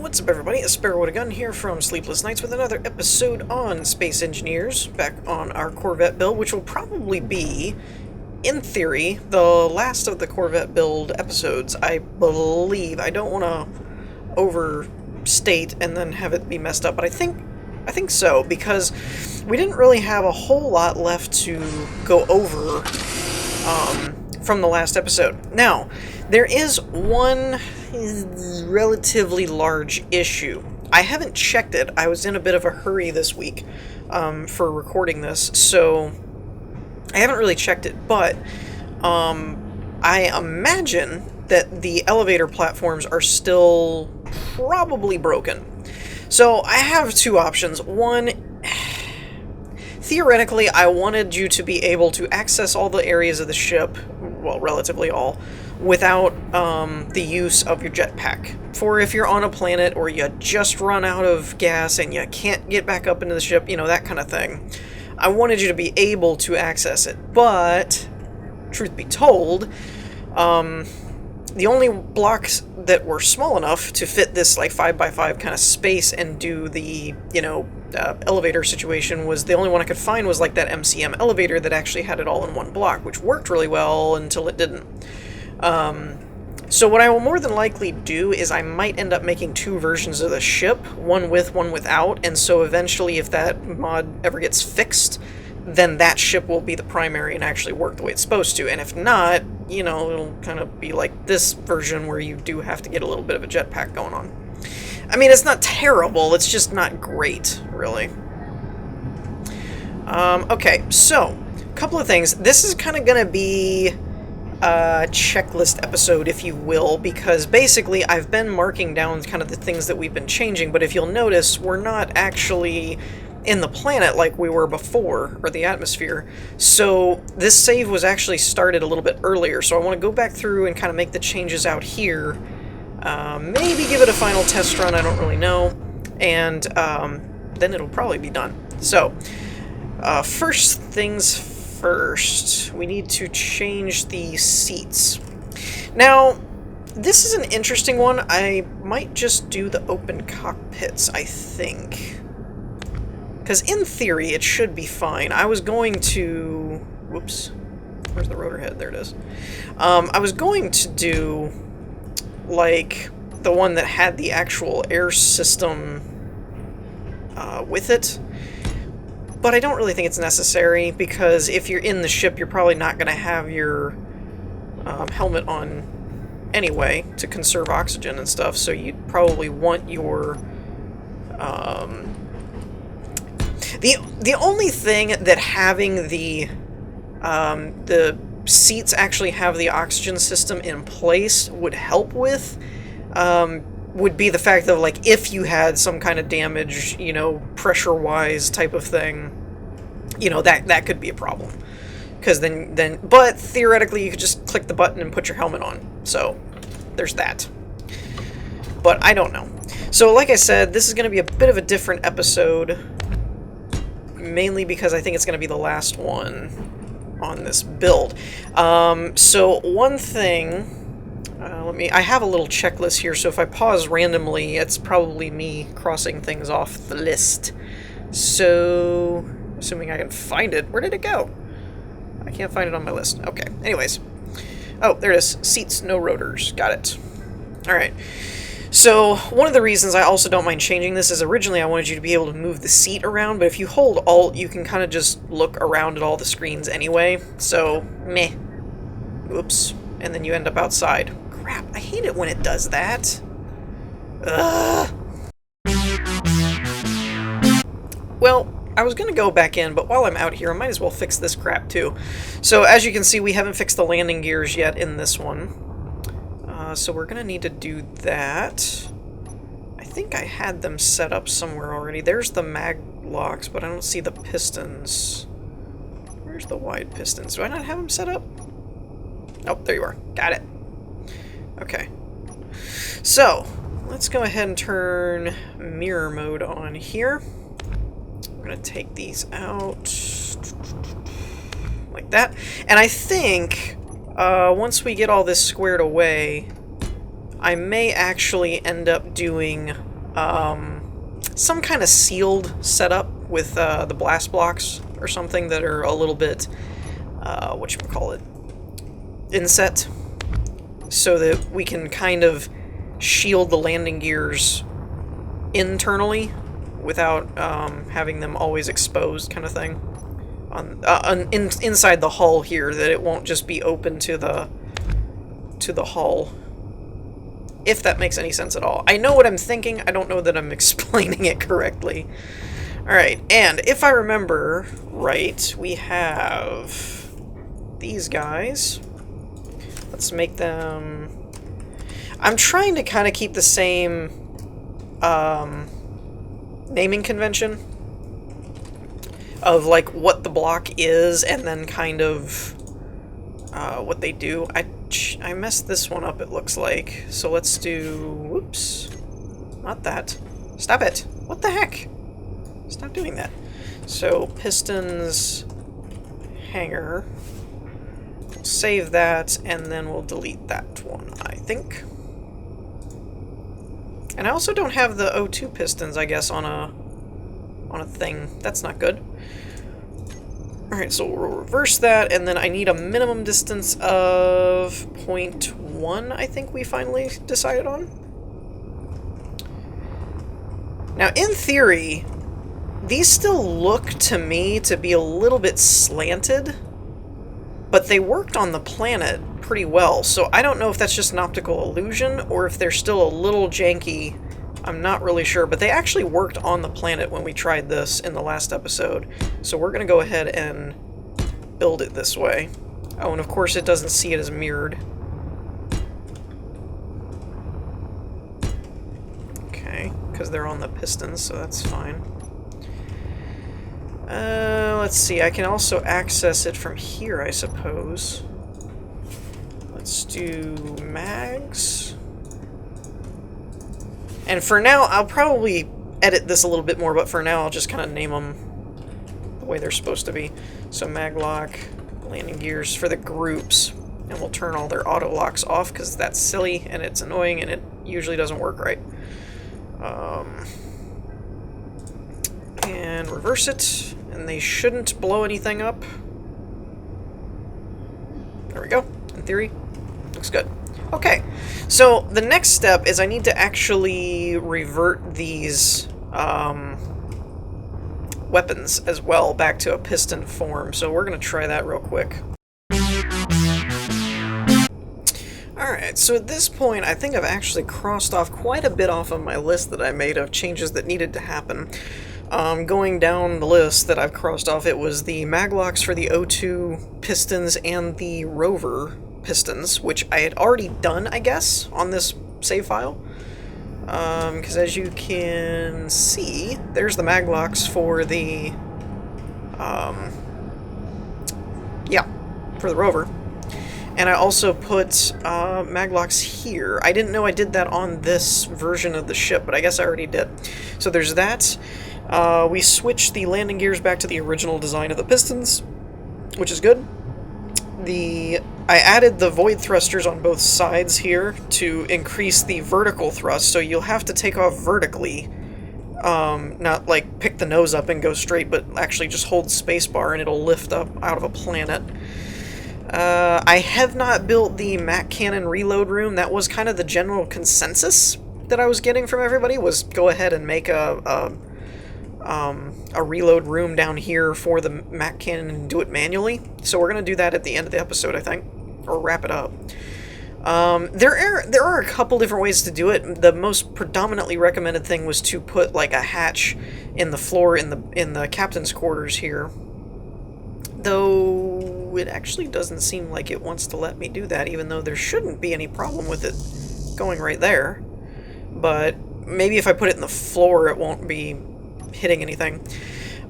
What's up, everybody? A Sparrow with a Gun here from Sleepless Nights with another episode on Space Engineers, back on our Corvette build, which will probably be, in theory, the last of the Corvette build episodes, I believe. I don't want to overstate and then have it be messed up, but I think so, because we didn't really have a whole lot left to go over from the last episode. Now, there is one relatively large issue. I haven't checked it. I was in a bit of a hurry this week for recording this, so I haven't really checked it, but I imagine that the elevator platforms are still probably broken. So I have two options. One, theoretically, I wanted you to be able to access all the areas of the ship, well, relatively all, without the use of your jetpack. For if you're on a planet or you just run out of gas and you can't get back up into the ship, you know, that kind of thing. I wanted you to be able to access it, but, truth be told, the only blocks that were small enough to fit this, like, 5x5 kind of space and do the, you know, elevator situation was the only one I could find was, like, that MCM elevator that actually had it all in one block, which worked really well until it didn't. So what I will more than likely do is I might end up making two versions of the ship, one with, one without, and so eventually if that mod ever gets fixed, then that ship will be the primary and actually work the way it's supposed to, and if not, you know, it'll kind of be like this version where you do have to get a little bit of a jetpack going on. I mean, it's not terrible, it's just not great, really. Okay, so, a couple of things. This is kind of going to be a checklist episode, if you will, because basically I've been marking down kind of the things that we've been changing, but if you'll notice, we're not actually in the planet like we were before, or the atmosphere, so this save was actually started a little bit earlier, so I want to go back through and kind of make the changes out here, maybe give it a final test run, I don't really know, and then it'll probably be done. So, first things first, we need to change the seats. Now, this is an interesting one. I might just do the open cockpits, I think. Because in theory, it should be fine. I was going to... Whoops. Where's the rotor head? There it is. I was going to do, like, the one that had the actual air system with it. But I don't really think it's necessary, because if you're in the ship, you're probably not going to have your helmet on anyway to conserve oxygen and stuff, so you'd probably want your... The only thing that having the seats actually have the oxygen system in place would help with would be the fact that, like, if you had some kind of damage, you know, pressure-wise type of thing, you know, that could be a problem. Because but theoretically you could just click the button and put your helmet on. So, there's that. But I don't know. So, like I said, this is going to be a bit of a different episode, mainly because I think it's going to be the last one on this build. So, one thing... I have a little checklist here, so if I pause randomly, it's probably me crossing things off the list. So, assuming I can find it. Where did it go? I can't find it on my list. Okay, anyways. Oh, there it is. Seats, no rotors. Got it. Alright. So, one of the reasons I also don't mind changing this is originally I wanted you to be able to move the seat around, but if you hold Alt, you can kind of just look around at all the screens anyway. So, meh. Oops. And then you end up outside. Crap, I hate it when it does that. Ugh. Well, I was going to go back in, but while I'm out here, I might as well fix this crap too. So, as you can see, we haven't fixed the landing gears yet in this one. So we're going to need to do that. I think I had them set up somewhere already. There's the mag locks, but I don't see the pistons. Where's the wide pistons? Do I not have them set up? Oh, there you are. Got it. Okay. So, let's go ahead and turn mirror mode on here. I'm going to take these out like that. And I think once we get all this squared away, I may actually end up doing some kind of sealed setup with the blast blocks or something that are a little bit, whatchamacallit, inset, so that we can kind of shield the landing gears internally without having them always exposed, kind of thing. Inside the hull here, that it won't just be open to the hull. If that makes any sense at all. I know what I'm thinking, I don't know that I'm explaining it correctly. Alright, and if I remember right, we have these guys. Let's make them... I'm trying to kind of keep the same naming convention of like what the block is and then kind of what they do. I messed this one up, it looks like. So let's do... Whoops. Not that. Stop it. What the heck? Stop doing that. So, pistons, hanger. We'll save that, and then we'll delete that one, I think. And I also don't have the O2 pistons, I guess, on a thing. That's not good. Alright, so we'll reverse that, and then I need a minimum distance of 0.1, I think we finally decided on. Now, in theory, these still look to me to be a little bit slanted, but they worked on the planet pretty well, so I don't know if that's just an optical illusion, or if they're still a little janky. I'm not really sure, but they actually worked on the planet when we tried this in the last episode. So we're going to go ahead and build it this way. Oh, and of course it doesn't see it as mirrored. Okay, because they're on the pistons, so that's fine. Let's see, I can also access it from here, I suppose. Let's do mags. And for now, I'll probably edit this a little bit more, but for now I'll just kind of name them the way they're supposed to be. So maglock, landing gears for the groups, and we'll turn all their auto locks off because that's silly and it's annoying and it usually doesn't work right. And reverse it, and they shouldn't blow anything up. There we go. In theory, looks good. Okay, so the next step is I need to actually revert these weapons as well back to a piston form, so we're going to try that real quick. Alright, so at this point I think I've actually crossed off quite a bit off of my list that I made of changes that needed to happen. Going down the list that I've crossed off, it was the maglocks for the O2 pistons and the rover pistons, which I had already done, I guess, on this save file. Because as you can see, there's the maglocks for the, for the rover. And I also put maglocks here. I didn't know I did that on this version of the ship, but I guess I already did. So there's that. We switched the landing gears back to the original design of the pistons, which is good. I added the void thrusters on both sides here to increase the vertical thrust, so you'll have to take off vertically. Not like pick the nose up and go straight, but actually just hold spacebar and it'll lift up out of a planet. I have not built the Mac Cannon reload room. That was kind of the general consensus that I was getting from everybody, was go ahead and make a reload room down here for the Mac Cannon and do it manually. So we're going to do that at the end of the episode, I think, or wrap it up. There are a couple different ways to do it. The most predominantly recommended thing was to put like a hatch in the floor in the captain's quarters here. Though it actually doesn't seem like it wants to let me do that, even though there shouldn't be any problem with it going right there. But maybe if I put it in the floor, it won't be hitting anything.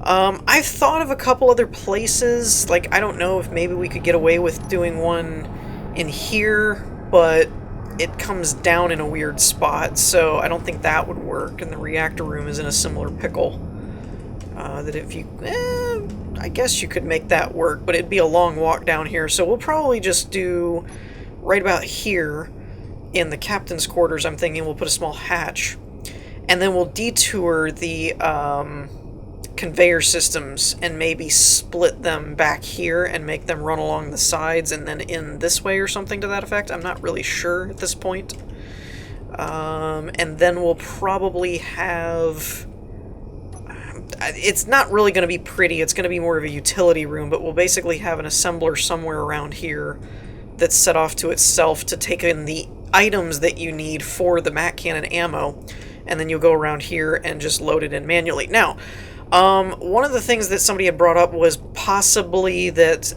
I've thought of a couple other places. Like, I don't know if maybe we could get away with doing one in here, but it comes down in a weird spot, so I don't think that would work, and the reactor room is in a similar pickle. That if you... I guess you could make that work, but it'd be a long walk down here, so we'll probably just do right about here in the captain's quarters. I'm thinking we'll put a small hatch, and then we'll detour the conveyor systems and maybe split them back here and make them run along the sides and then in this way or something to that effect. I'm not really sure at this point. And then we'll probably have... It's not really going to be pretty, it's going to be more of a utility room, but we'll basically have an assembler somewhere around here that's set off to itself to take in the items that you need for the Mac Cannon ammo, and then you'll go around here and just load it in manually. Now, one of the things that somebody had brought up was possibly that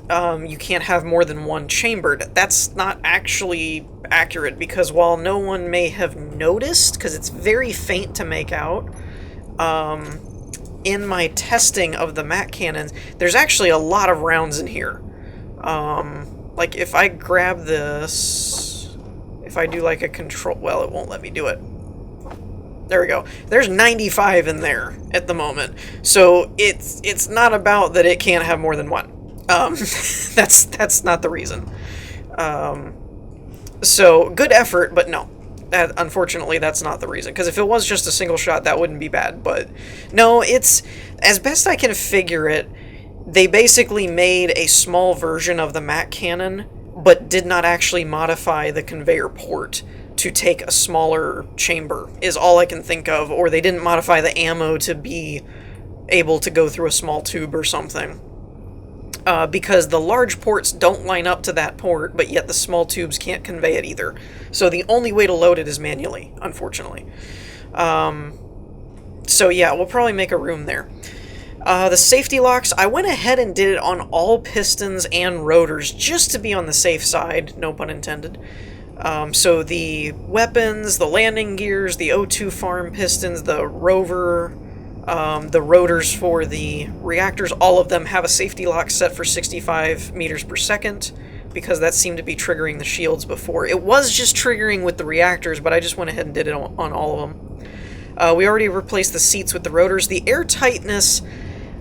you can't have more than one chambered. That's not actually accurate, because while no one may have noticed, because it's very faint to make out, in my testing of the Mac Cannons, there's actually a lot of rounds in here. Like, if I grab this, if I do like a control, well, it won't let me do it. There we go. There's 95 in there at the moment. So it's not about that it can't have more than one. That's not the reason. So good effort, but no. Unfortunately, that's not the reason. Because if it was just a single shot, that wouldn't be bad. But no, it's, as best I can figure it, they basically made a small version of the Mac Cannon, but did not actually modify the conveyor port to take a smaller chamber, is all I can think of. Or they didn't modify the ammo to be able to go through a small tube or something. Because the large ports don't line up to that port, but yet the small tubes can't convey it either. So the only way to load it is manually, unfortunately. So yeah, we'll probably make a room there. The safety locks, I went ahead and did it on all pistons and rotors, just to be on the safe side, no pun intended. So the weapons, the landing gears, the O2 farm pistons, the rover... the rotors for the reactors, all of them have a safety lock set for 65 meters per second, because that seemed to be triggering the shields before. It was just triggering with the reactors, but I just went ahead and did it on all of them. We already replaced the seats with the rotors. The air tightness,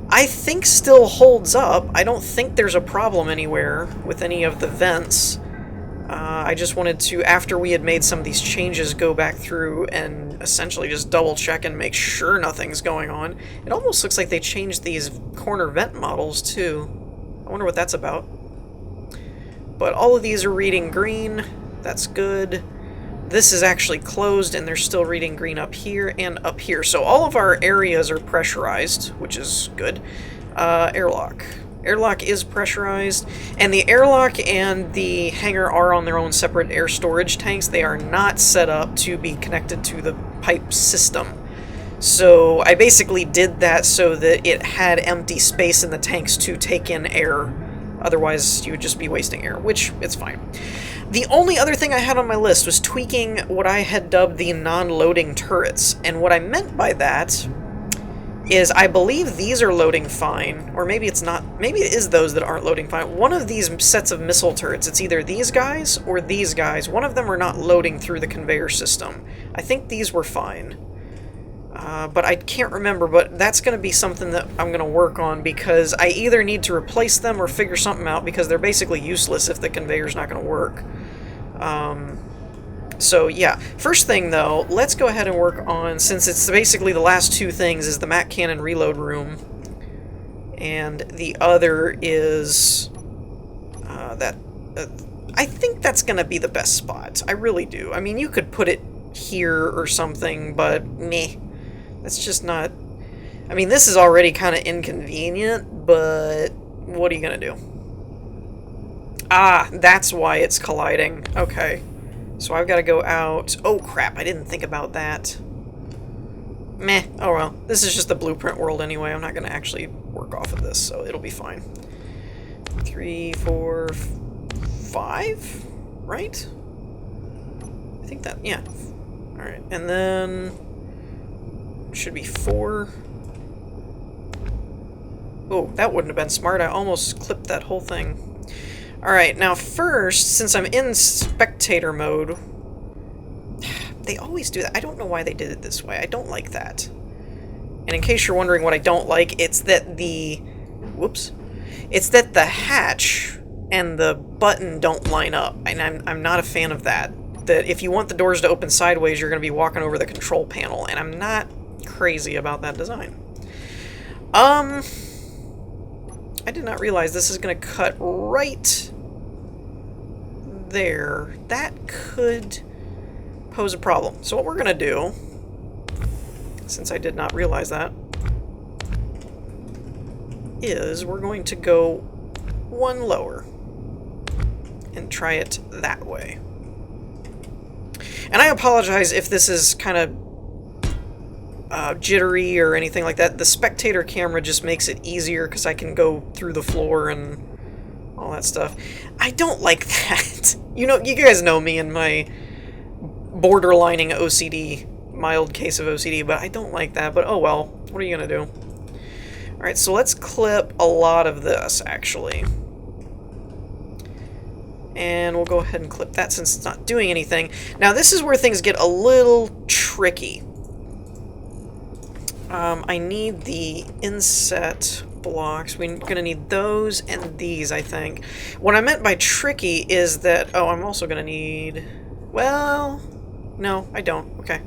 I think, still holds up. I don't think there's a problem anywhere with any of the vents. I just wanted to, after we had made some of these changes, go back through and essentially just double check and make sure nothing's going on. It almost looks like they changed these corner vent models too. I wonder what that's about. But all of these are reading green. That's good. This is actually closed and they're still reading green up here and up here. So all of our areas are pressurized, which is good. Airlock. Airlock is pressurized, and the airlock and the hangar are on their own separate air storage tanks. They are not set up to be connected to the pipe system. So I basically did that so that it had empty space in the tanks to take in air. Otherwise, you would just be wasting air, which it's fine. The only other thing I had on my list was tweaking what I had dubbed the non-loading turrets, and what I meant by that is I believe these are loading fine, or maybe it's not, maybe it is those that aren't loading fine. One of these sets of missile turrets, it's either these guys or these guys, one of them are not loading through the conveyor system. I think these were fine, but I can't remember, but that's going to be something that I'm going to work on, because I either need to replace them or figure something out, because they're basically useless if the conveyor's not going to work. So yeah, first thing though, let's go ahead and work on, since it's basically the last two things, is the Mac Cannon reload room, and the other is I think that's going to be the best spot. I really do. I mean, you could put it here or something, but meh. That's just not... I mean, this is already kind of inconvenient, but what are you going to do? Ah, that's why it's colliding. Okay. So I've got to go out... Oh, crap, I didn't think about that. Meh. Oh, well. This is just the blueprint world anyway. I'm not going to actually work off of this, so it'll be fine. 3, 4, 5? Right? I think that... Yeah. Alright, and then... should be 4. Oh, that wouldn't have been smart. I almost clipped that whole thing. Alright, now first, since I'm in spectator mode, they always do that. I don't know why they did it this way. I don't like that. And in case you're wondering what I don't like, it's that the... Whoops. It's that the hatch and the button don't line up, and I'm not a fan of that. that if you want the doors to open sideways, you're going to be walking over the control panel, and I'm not crazy about that design. I did not realize this is going to cut right there. That could pose a problem. So what we're going to do, since I did not realize that, is we're going to go one lower and try it that way. And I apologize if this is kind of jittery or anything like that. The spectator camera just makes it easier because I can go through the floor and all that stuff. I don't like that. You know, you guys know me and my borderlining OCD, mild case of OCD, but I don't like that. But oh well, what are you gonna do? Alright, so let's clip a lot of this, actually. And we'll go ahead and clip that since it's not doing anything. Now, this is where things get a little tricky. I need the inset blocks. We're going to need those and these, I think. What I meant by tricky is that... Oh, I'm also going to need... Well... No, I don't. Okay.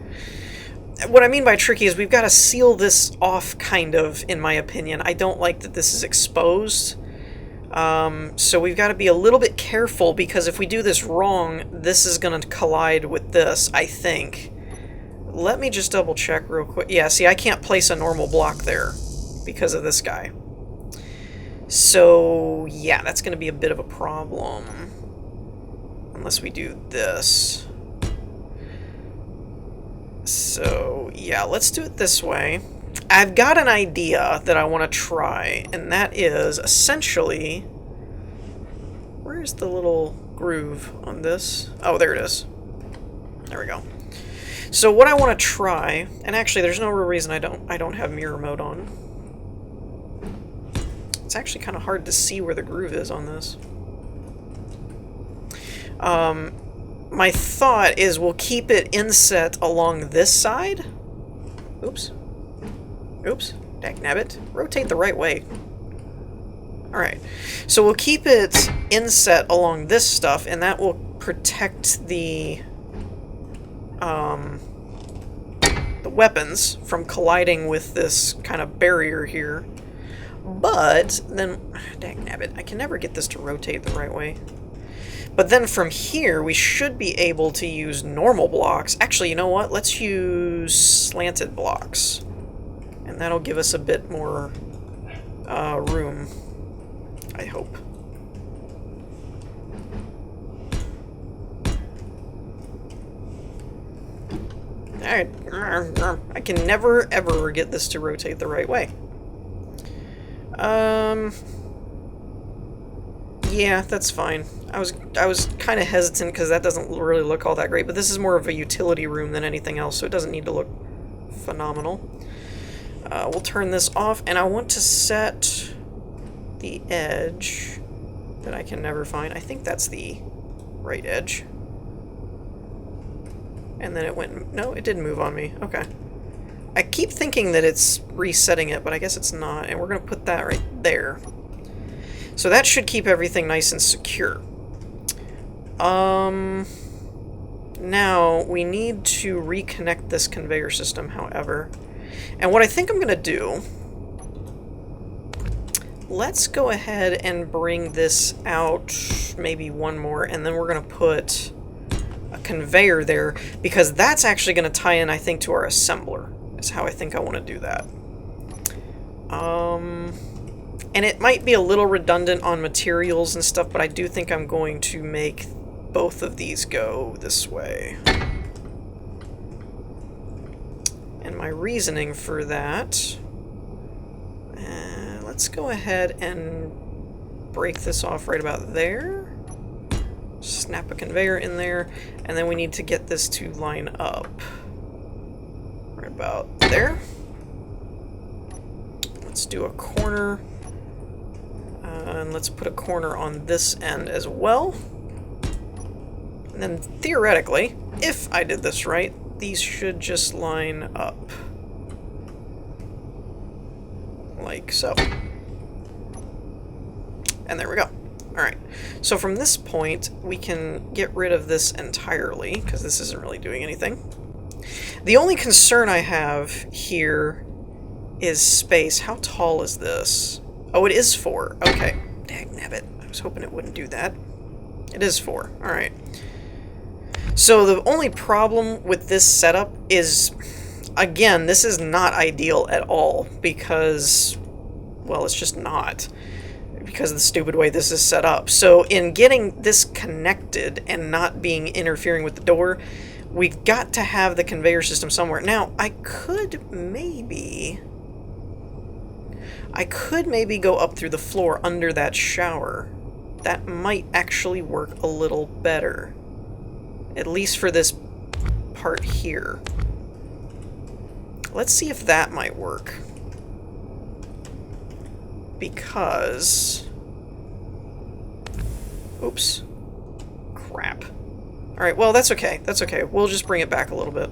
What I mean by tricky is we've got to seal this off, kind of, in my opinion. I don't like that this is exposed. So we've got to be a little bit careful, because if we do this wrong, this is going to collide with this, I think. Let me just double check real quick. Yeah, see, I can't place a normal block there because of this guy. So, yeah, that's going to be a bit of a problem. Unless we do this. So, yeah, let's do it this way. I've got an idea that I want to try, and that is essentially... Where's the little groove on this? Oh, there it is. There we go. So what I want to try, and actually there's no real reason I don't have mirror mode on. It's actually kind of hard to see where the groove is on this. My thought is we'll keep it inset along this side. Oops. Oops. Dagnabbit. Rotate the right way. Alright. So we'll keep it inset along this stuff, and that will protect the weapons from colliding with this kind of barrier here. But then... Dagnabbit. I can never get this to rotate the right way. But then from here, we should be able to use normal blocks. Actually, you know what? Let's use slanted blocks. And that'll give us a bit more room, I hope. Alright. I can never, ever get this to rotate the right way. Yeah, that's fine. I was kind of hesitant because that doesn't really look all that great, but this is more of a utility room than anything else, so it doesn't need to look phenomenal. We'll turn this off, and I want to set the edge that I can never find. I think that's the right edge. And then it went... No, it didn't move on me. Okay. I keep thinking that it's resetting it, but I guess it's not, and we're going to put that right there. So that should keep everything nice and secure. Now, we need to reconnect this conveyor system, however. And what I think I'm going to do... Let's go ahead and bring this out maybe one more, and then we're going to put a conveyor there, because that's actually going to tie in, I think, to our assembler. Is how I think I want to do that. And it might be a little redundant on materials and stuff, but I do think I'm going to make both of these go this way. And my reasoning for that... let's go ahead and break this off right about there. Snap a conveyor in there, and then we need to get this to line up. Right about there. Let's do a corner. And let's put a corner on this end as well. And then theoretically, if I did this right, these should just line up. Like so. And there we go. Alright, so from this point, we can get rid of this entirely, because this isn't really doing anything. The only concern I have here is space. How tall is this? Oh, it is 4. Okay. Dagnabbit. I was hoping it wouldn't do that. It is 4. Alright. So the only problem with this setup is, again, this is not ideal at all, because, well, it's just not. Because of the stupid way this is set up. So in getting this connected and not being interfering with the door, we've got to have the conveyor system somewhere. Now, I could maybe go up through the floor under that shower. That might actually work a little better. At least for this part here. Let's see if that might work. Because... oops. Crap. Alright, well, that's okay. That's okay. We'll just bring it back a little bit.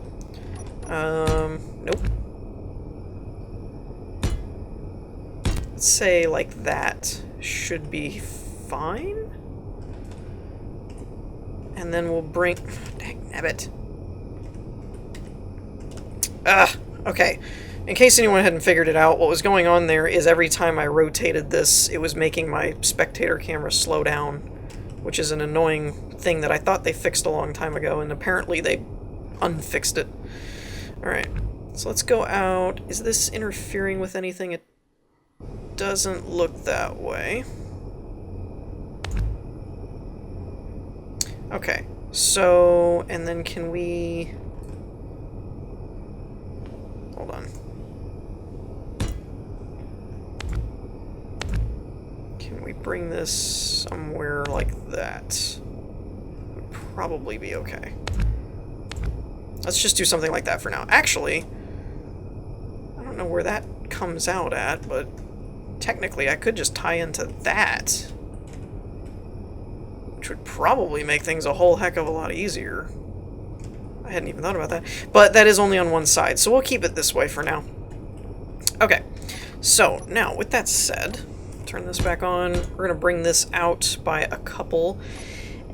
Nope. Let's say like that. Should be fine? And then we'll bring... dagnabbit. Okay. In case anyone hadn't figured it out, what was going on there is every time I rotated this, it was making my spectator camera slow down, which is an annoying thing that I thought they fixed a long time ago, and apparently they unfixed it. Alright, so let's go out. Is this interfering with anything? It doesn't look that way. Okay, so, and then can we... hold on. Can we bring this somewhere like that? Would probably be okay. Let's just do something like that for now. Actually, I don't know where that comes out at, but technically I could just tie into that. Which would probably make things a whole heck of a lot easier. I hadn't even thought about that. But that is only on one side, so we'll keep it this way for now. Okay, so now with that said, turn this back on. We're going to bring this out by a couple.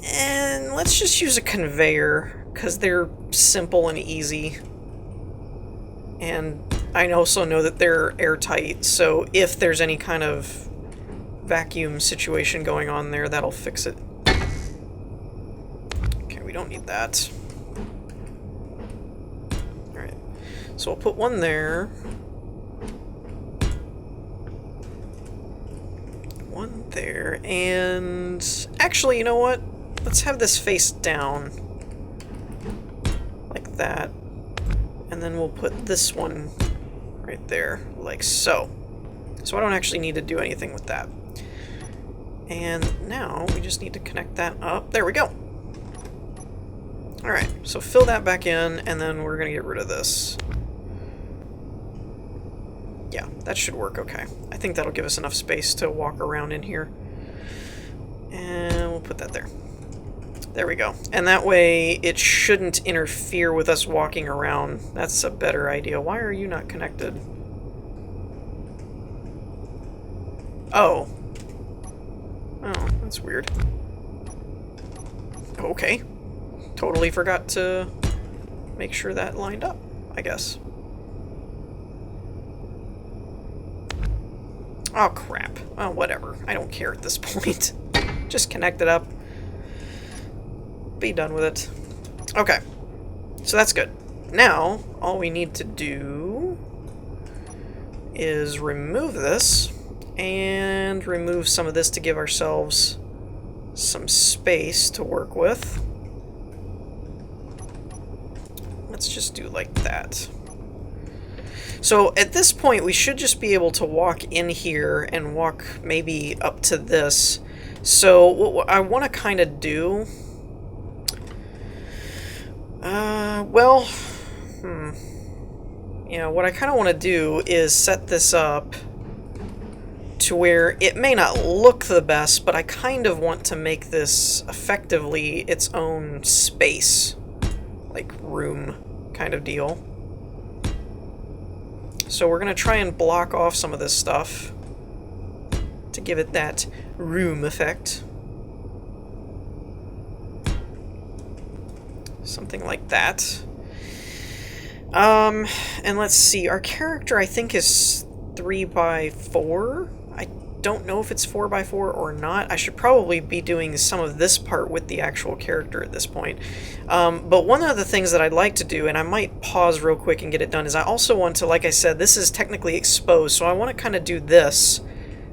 And let's just use a conveyor, because they're simple and easy. And I also know that they're airtight, so if there's any kind of vacuum situation going on there, that'll fix it. Okay, we don't need that. Alright, so we'll put one there. One there, and actually, you know what? Let's have this face down. Like that. And then we'll put this one right there, like so. So I don't actually need to do anything with that. And now we just need to connect that up. There we go. Alright, so fill that back in, and then we're going to get rid of this. Yeah, that should work okay. I think that'll give us enough space to walk around in here. And we'll put that there. There we go. And that way it shouldn't interfere with us walking around. That's a better idea. Why are you not connected? Oh. Oh, that's weird. Okay. Totally forgot to make sure that lined up, I guess. Oh, crap. Oh, whatever. I don't care at this point. Just connect it up. Be done with it. Okay. So that's good. Now, all we need to do is remove this and remove some of this to give ourselves some space to work with. Let's just do like that. So at this point, we should just be able to walk in here and walk maybe up to this. So what I want to kind of do... You know, what I kind of want to do is set this up to where it may not look the best, but I kind of want to make this effectively its own space. Like room kind of deal. So we're going to try and block off some of this stuff to give it that room effect. Something like that. And let's see, our character I think is 3x4. I don't know if it's 4x4 or not. I should probably be doing some of this part with the actual character at this point. But one of the things that I'd like to do, and I might pause real quick and get it done, is I also want to, like I said, this is technically exposed, so I want to kind of do this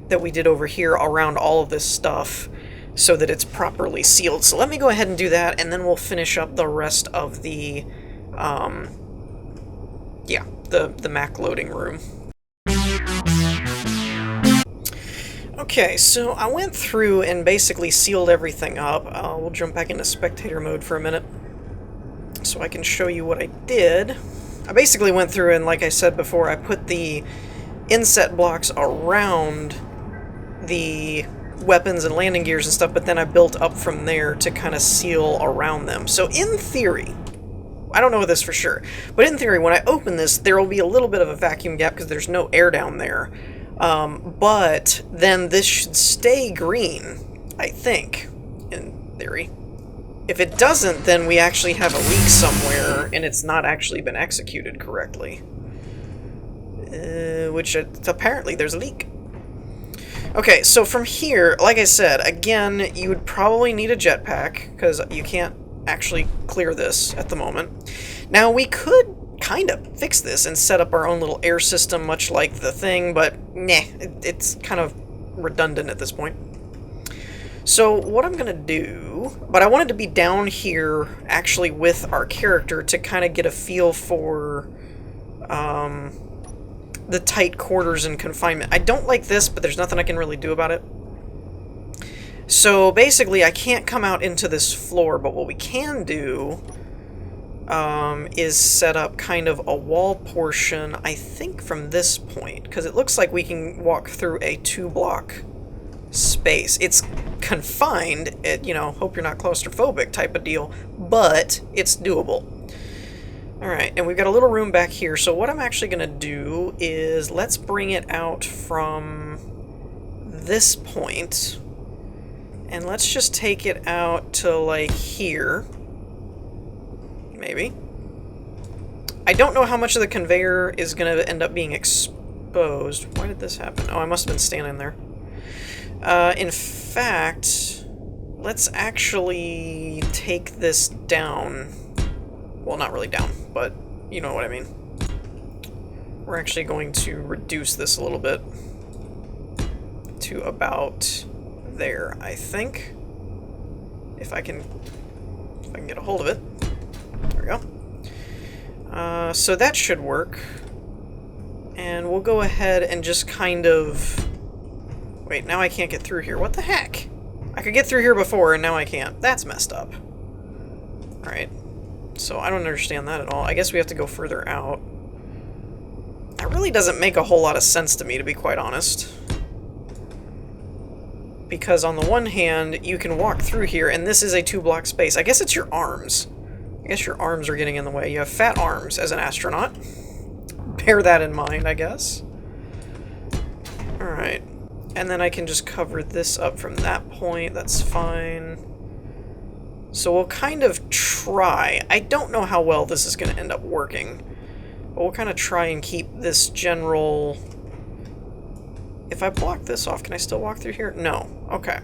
that we did over here around all of this stuff so that it's properly sealed. So let me go ahead and do that, and then we'll finish up the rest of the yeah, the Mac loading room. Okay, so I went through and basically sealed everything up. We'll jump back into spectator mode for a minute so I can show you what I did. I basically went through and, like I said before, I put the inset blocks around the weapons and landing gears and stuff, but then I built up from there to kind of seal around them. So in theory, I don't know this for sure, but in theory, when I open this, there will be a little bit of a vacuum gap because there's no air down there. But then this should stay green, I think, in theory. If it doesn't, then we actually have a leak somewhere, and it's not actually been executed correctly. Which, apparently, there's a leak. Okay, so from here, like I said, again, you would probably need a jetpack, because you can't actually clear this at the moment. Now, we could kind of fix this and set up our own little air system, much like the thing, but nah, it's kind of redundant at this point. So what I'm going to do, but I wanted to be down here actually with our character to kind of get a feel for the tight quarters and confinement. I don't like this, but there's nothing I can really do about it. So basically I can't come out into this floor, but what we can do is set up kind of a wall portion, I think from this point, because it looks like we can walk through a 2-block space. It's confined, you know, hope you're not claustrophobic type of deal, but it's doable. Alright, and we've got a little room back here, so what I'm actually going to do is let's bring it out from this point, and let's just take it out to like here. Maybe. I don't know how much of the conveyor is going to end up being exposed. Why did this happen? Oh, I must have been standing there. In fact, let's actually take this down. Well, not really down, but you know what I mean. We're actually going to reduce this a little bit to about there, I think. If I can get a hold of it. There we go. So that should work. And we'll go ahead and just kind of... Wait, now I can't get through here. What the heck? I could get through here before, and now I can't. That's messed up. Alright. So I don't understand that at all. I guess we have to go further out. That really doesn't make a whole lot of sense to me, to be quite honest. Because on the one hand, you can walk through here, and this is a 2-block space. I guess it's your arms. I guess your arms are getting in the way. You have fat arms as an astronaut. Bear that in mind, I guess. Alright. And then I can just cover this up from that point. That's fine. So we'll kind of try. I don't know how well this is going to end up working. But we'll kind of try and keep this general... If I block this off, can I still walk through here? No. Okay.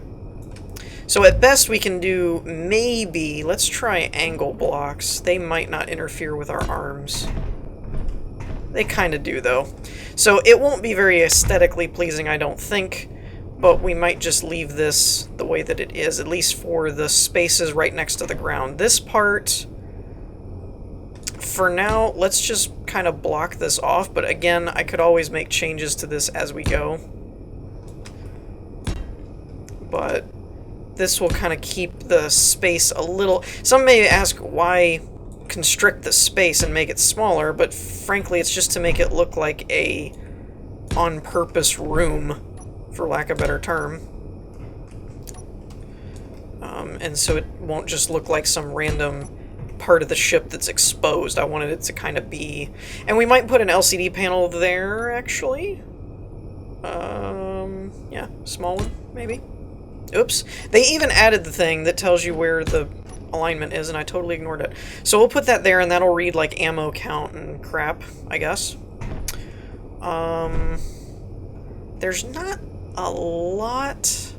So at best we can do maybe... Let's try angle blocks. They might not interfere with our arms. They kind of do, though. So it won't be very aesthetically pleasing, I don't think. But we might just leave this the way that it is, at least for the spaces right next to the ground. This part, for now, let's just kind of block this off. But again, I could always make changes to this as we go. But this will kind of keep the space a little... Some may ask why constrict the space and make it smaller, but frankly, it's just to make it look like a on-purpose room, for lack of a better term. And so it won't just look like some random part of the ship that's exposed. I wanted it to kind of be... And we might put an LCD panel there, actually. Yeah, small one, maybe. Oops. They even added the thing that tells you where the alignment is, and I totally ignored it. So we'll put that there, and that'll read like ammo count and crap, I guess. There's not a lot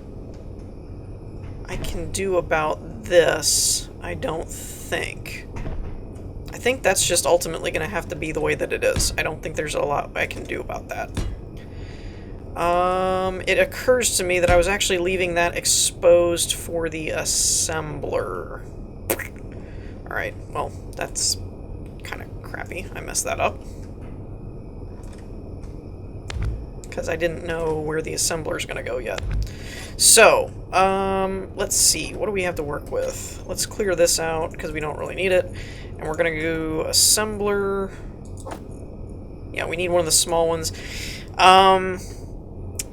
I can do about this, I don't think. I think that's just ultimately going to have to be the way that it is. I don't think there's a lot I can do about that. It occurs to me that I was actually leaving that exposed for the assembler. Alright, well, that's kind of crappy. I messed that up. Because I didn't know where the assembler's going to go yet. So, let's see. What do we have to work with? Let's clear this out, because we don't really need it. And we're going to go assembler. Yeah, we need one of the small ones.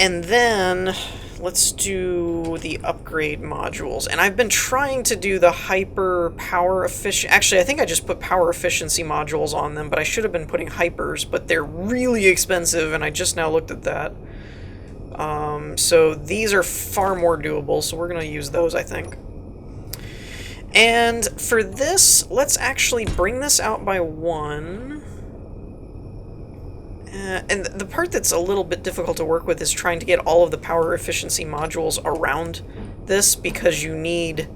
And then let's do the upgrade modules. And I've been trying to do the hyper power efficient. Actually, I think I just put power efficiency modules on them, but I should have been putting hypers, but they're really expensive, and I just now looked at that. So these are far more doable, so we're going to use those, I think. And for this, let's actually bring this out by 1. And the part that's a little bit difficult to work with is trying to get all of the power efficiency modules around this, because you need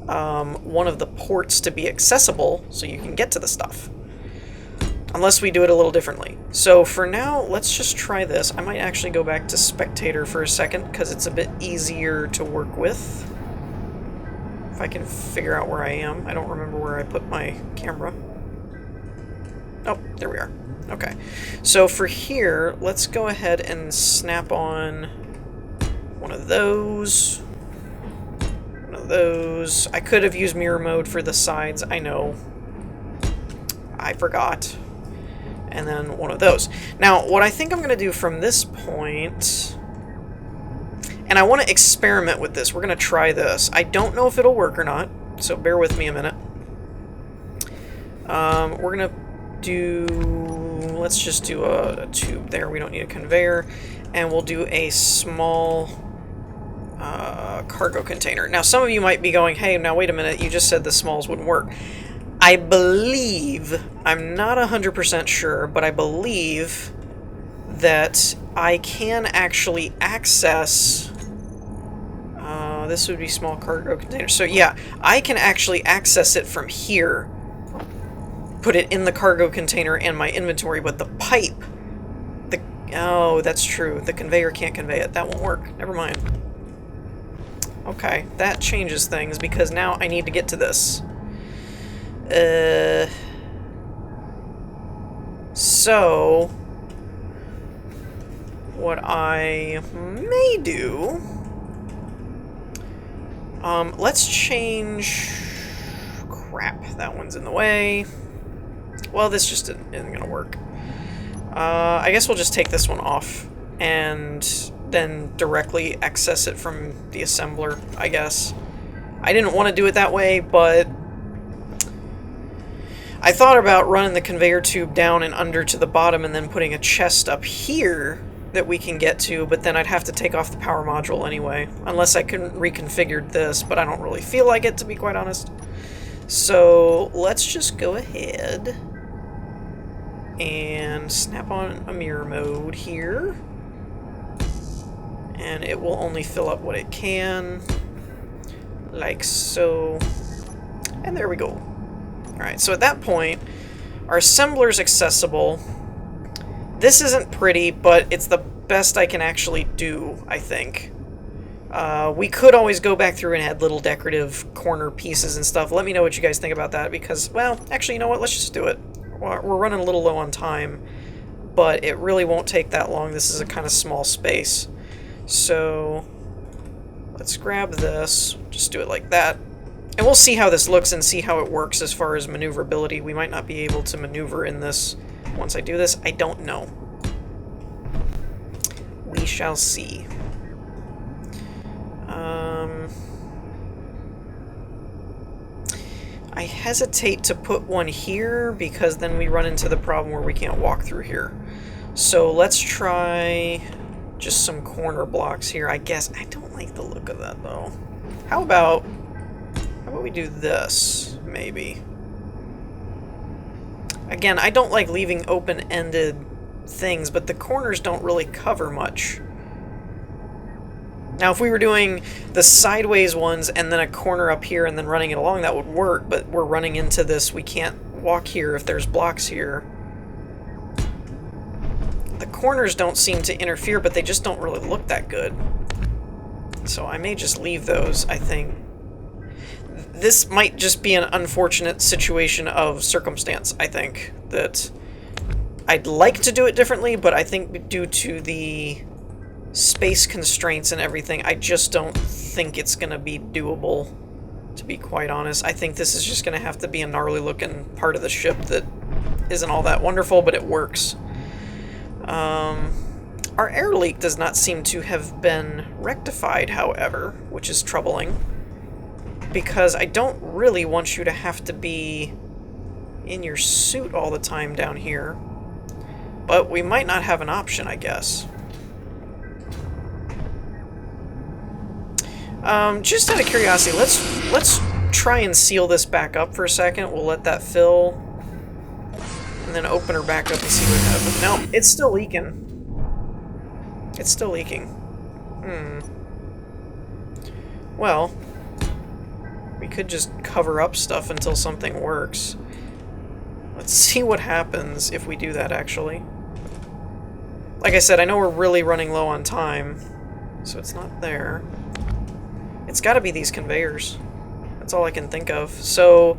one of the ports to be accessible so you can get to the stuff. Unless we do it a little differently. So for now, let's just try this. I might actually go back to spectator for a second, because it's a bit easier to work with. If I can figure out where I am. I don't remember where I put my camera. Oh, there we are. Okay. So for here, let's go ahead and snap on one of those. One of those. I could have used mirror mode for the sides, I know. I forgot. And then one of those. Now, what I think I'm going to do from this point, and I want to experiment with this. We're going to try this. I don't know if it'll work or not, so bear with me a minute. We're going to do, let's just do a tube there. We don't need a conveyor. And we'll do a small cargo container. Now, some of you might be going, hey, now wait a minute, you just said the smalls wouldn't work. I believe, I'm not 100% sure, but I believe that I can actually access, this would be small cargo container. So yeah, I can actually access it from here, put it in the cargo container and my inventory, but the pipe, oh, that's true, the conveyor can't convey it. That won't work. Never mind. Okay, that changes things, because now I need to get to this. So, what I may do, let's change, crap, that one's in the way. Well, this just isn't gonna work. I guess we'll just take this one off, and then directly access it from the assembler, I guess. I didn't want to do it that way, but I thought about running the conveyor tube down and under to the bottom and then putting a chest up here that we can get to, but then I'd have to take off the power module anyway, unless I couldn't reconfigure this, but I don't really feel like it, to be quite honest. So let's just go ahead and snap on a mirror mode here, and it will only fill up what it can, like so, and there we go. Alright, so at that point, our assembler's accessible. This isn't pretty, but it's the best I can actually do, I think. We could always go back through and add little decorative corner pieces and stuff. Let me know what you guys think about that, because, well, actually, you know what? Let's just do it. We're running a little low on time, but it really won't take that long. This is a kind of small space. So, let's grab this. Just do it like that. And we'll see how this looks and see how it works as far as maneuverability. We might not be able to maneuver in this once I do this. I don't know. We shall see. I hesitate to put one here because then we run into the problem where we can't walk through here. So let's try just some corner blocks here, I guess. I don't like the look of that, though. How about How about we do this, maybe? Again, I don't like leaving open-ended things, but the corners don't really cover much. Now, if we were doing the sideways ones and then a corner up here and then running it along, that would work, but we're running into this. We can't walk here if there's blocks here. The corners don't seem to interfere, but they just don't really look that good. So I may just leave those, I think. This might just be an unfortunate situation of circumstance, I think. That I'd like to do it differently, but I think due to the space constraints and everything, I just don't think it's going to be doable, to be quite honest. I think this is just going to have to be a gnarly looking part of the ship that isn't all that wonderful, but it works. Our air leak does not seem to have been rectified, however, which is troubling, because I don't really want you to have to be in your suit all the time down here, but we might not have an option, I guess. Just out of curiosity, let's try and seal this back up for a second. We'll let that fill, and then open her back up and see what happens. No, it's still leaking. It's still leaking. Well, we could just cover up stuff until something works. Let's see what happens if we do that, actually. Like I said, I know we're really running low on time, so it's not there. It's got to be these conveyors. That's all I can think of. So,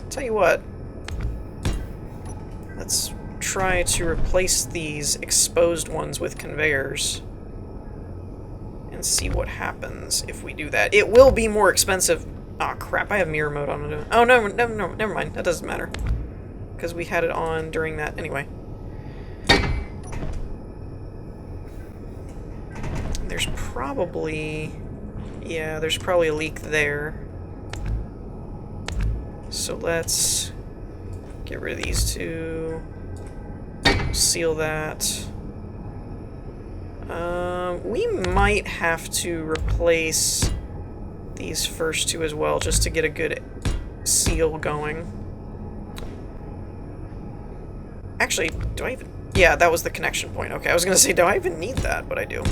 tell you what. Let's try to replace these exposed ones with conveyors and see what happens if we do that. It will be more expensive. Oh crap, I have mirror mode on it. Oh no, never mind. That doesn't matter. Because we had it on during that anyway. There's probably... yeah, there's probably a leak there. So let's get rid of these two. Seal that. We might have to replace these first two as well, just to get a good seal going. Actually, do I even... yeah, that was the connection point. Okay, I was going to say, do I even need that? But I do.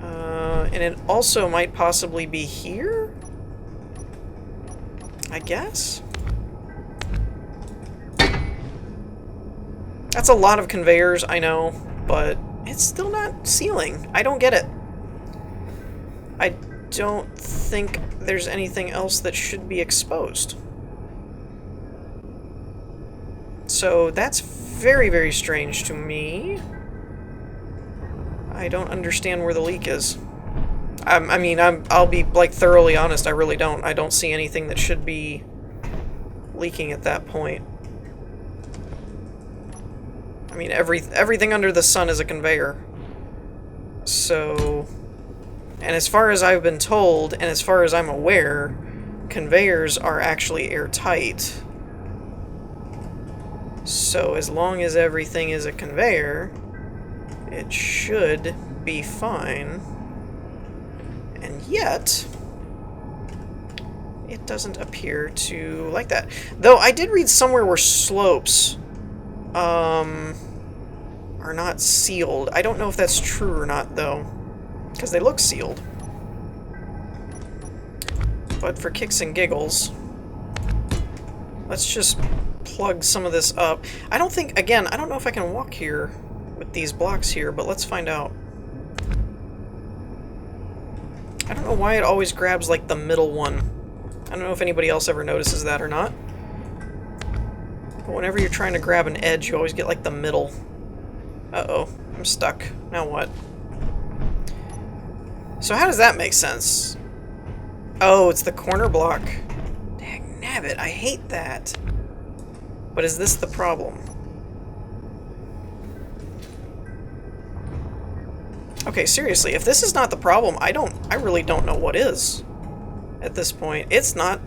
And it also might possibly be here? I guess? That's a lot of conveyors, I know, but it's still not sealing. I don't get it. I don't think there's anything else that should be exposed. So that's very, very strange to me. I don't understand where the leak is. I mean, I'll be, like, thoroughly honest, I really don't. I don't see anything that should be leaking at that point. I mean, everything under the sun is a conveyor. So, and as far as I've been told, and as far as I'm aware, conveyors are actually airtight. So as long as everything is a conveyor, it should be fine. And yet, it doesn't appear to like that. Though I did read somewhere where slopes are not sealed. I don't know if that's true or not, though, because they look sealed. But for kicks and giggles, let's just plug some of this up. I don't think, again, I don't know if I can walk here with these blocks here, but let's find out. I don't know why it always grabs, like, the middle one. I don't know if anybody else ever notices that or not. But whenever you're trying to grab an edge, you always get, like, the middle. Uh-oh, I'm stuck. Now what? So how does that make sense? Oh, it's the corner block. Dang nabbit, I hate that. But is this the problem? Okay, seriously, if this is not the problem, I really don't know what is. At this point, it's not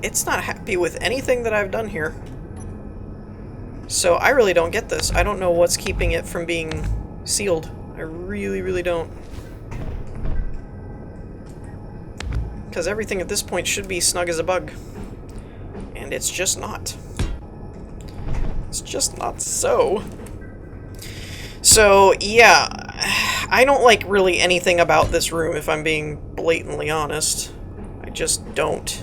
happy with anything that I've done here. So I really don't get this. I don't know what's keeping it from being sealed. I really, really don't. because everything at this point should be snug as a bug. And it's just not. It's just not so. So, yeah, I don't like really anything about this room, if I'm being blatantly honest. I just don't.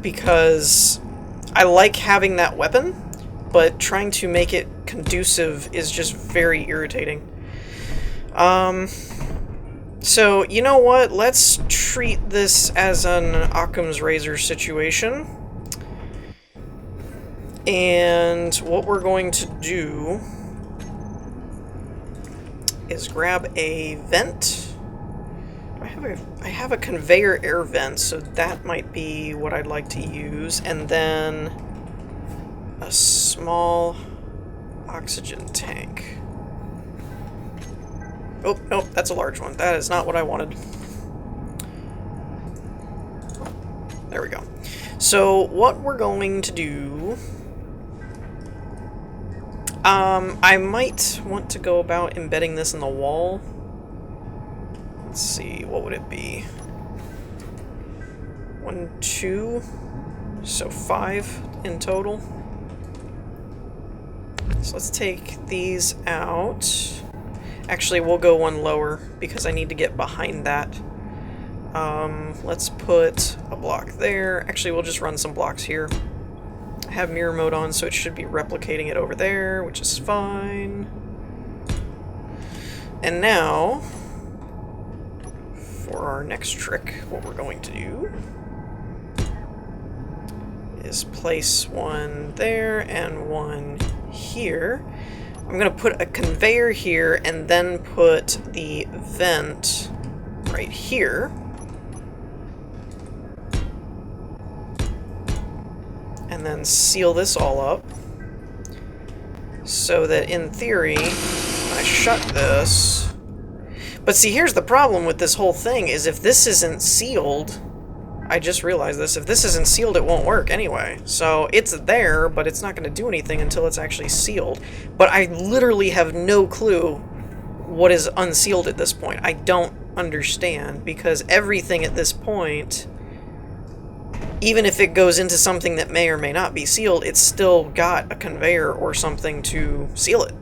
Because I like having that weapon, but trying to make it conducive is just very irritating. So, you know what? Let's treat this as an Occam's razor situation. And what we're going to do is grab a vent. I have a conveyor air vent, so that might be what I'd like to use. And then a small oxygen tank. Oh, nope, that's a large one. That is not what I wanted. There we go. So what we're going to do... I might want to go about embedding this in the wall. Let's see, what would it be? 1, 2, so 5 in total. So let's take these out. Actually, we'll go one lower because I need to get behind that. Let's put a block there. Actually, we'll just run some blocks here. I have mirror mode on, so it should be replicating it over there, which is fine. And now, for our next trick, what we're going to do is place one there and one here. I'm going to put a conveyor here and then put the vent right here. And then seal this all up so that in theory, when I shut this... But see, here's the problem with this whole thing, is if this isn't sealed, I just realized this, if this isn't sealed, it won't work anyway. So it's there, but it's not going to do anything until it's actually sealed. But I literally have no clue what is unsealed at this point. I don't understand, because everything at this point, even if it goes into something that may or may not be sealed, it's still got a conveyor or something to seal it.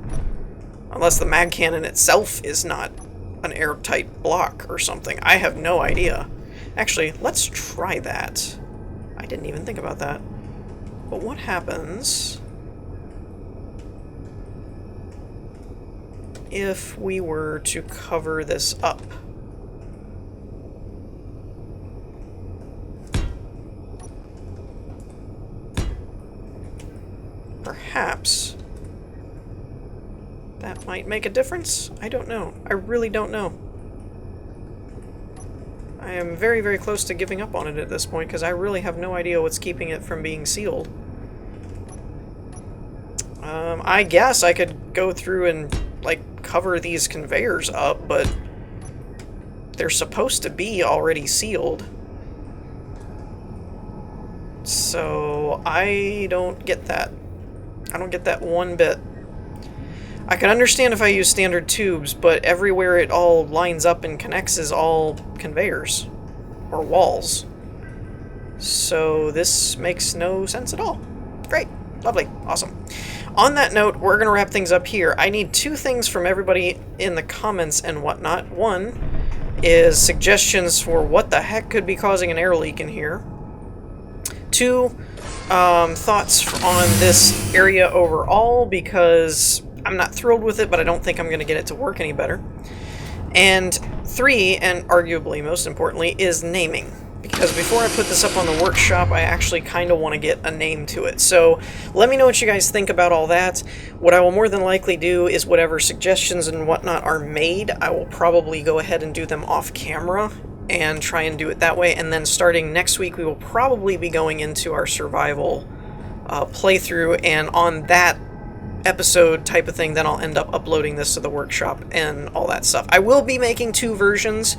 Unless the mag cannon itself is not an airtight block or something. I have no idea. Actually, let's try that. I didn't even think about that. But what happens if we were to cover this up? Perhaps that might make a difference? I don't know. I really don't know. I am very, very close to giving up on it at this point, because I really have no idea what's keeping it from being sealed. I guess I could go through and, like, cover these conveyors up, but they're supposed to be already sealed. So I don't get that. I don't get that one bit. I can understand if I use standard tubes, but everywhere it all lines up and connects is all conveyors or walls. So this makes no sense at all. Great. Lovely. Awesome. On that note, we're going to wrap things up here. I need 2 things from everybody in the comments and whatnot. One is suggestions for what the heck could be causing an air leak in here. 2, thoughts on this area overall, because I'm not thrilled with it, but I don't think I'm going to get it to work any better. And 3, and arguably most importantly, is naming. Because before I put this up on the workshop, I actually kind of want to get a name to it. So let me know what you guys think about all that. What I will more than likely do is whatever suggestions and whatnot are made, I will probably go ahead and do them off camera and try and do it that way. And then starting next week, we will probably be going into our survival playthrough, and on that episode type of thing, then I'll end up uploading this to the workshop and all that stuff. I will be making 2 versions.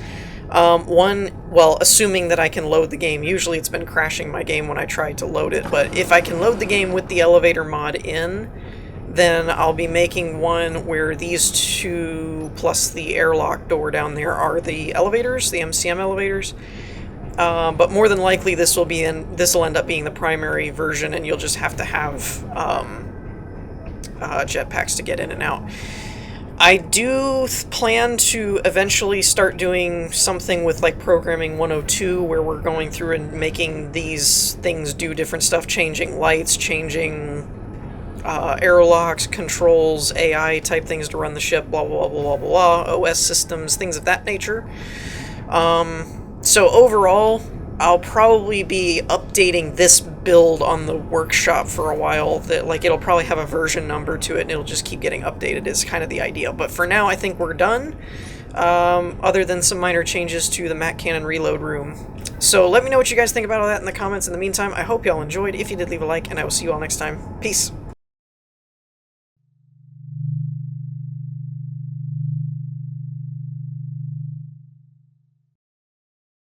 One, well, assuming that I can load the game. Usually it's been crashing my game when I tried to load it, but if I can load the game with the elevator mod in, Then I'll be making one where these two plus the airlock door down there are the elevators, the MCM elevators. But more than likely, this will end up being the primary version, and you'll just have to have jetpacks to get in and out. I do plan to eventually start doing something with like programming 102, where we're going through and making these things do different stuff, changing lights, changing airlocks, controls, AI type things to run the ship, blah blah blah blah blah, OS systems, things of that nature. So overall, I'll probably be updating this build on the workshop for a while. That like it'll probably have a version number to it, and it'll just keep getting updated is kind of the idea. But for now, I think we're done. Other than some minor changes to the Mac Cannon reload room. So let me know what you guys think about all that in the comments. In the meantime, I hope y'all enjoyed. If you did, leave a like, and I will see you all next time. Peace.